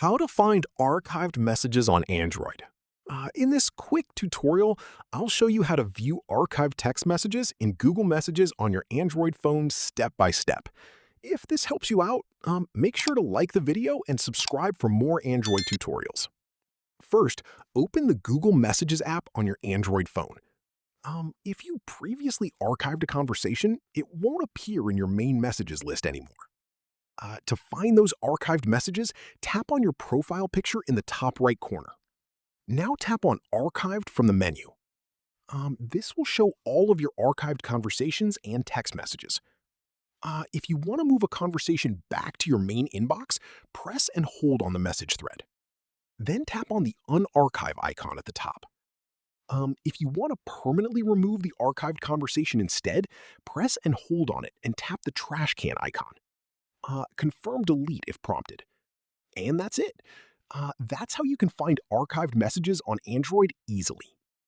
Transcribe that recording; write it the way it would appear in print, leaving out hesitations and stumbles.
How to find archived messages on Android. In this quick tutorial, I'll show you how to view archived text messages in Google Messages on your Android phone step by step. If this helps you out, make sure to like the video and subscribe for more Android tutorials. First, open the Google Messages app on your Android phone. If you previously archived a conversation, it won't appear in your main messages list anymore. To find those archived messages, tap on your profile picture in the top right corner. Now tap on Archived from the menu. This will show all of your archived conversations and text messages. If you want to move a conversation back to your main inbox, press and hold on the message thread. Then tap on the unarchive icon at the top. If you want to permanently remove the archived conversation instead, press and hold on it and tap the trash can icon. Confirm delete if prompted. And that's it. That's how you can find archived messages on Android easily.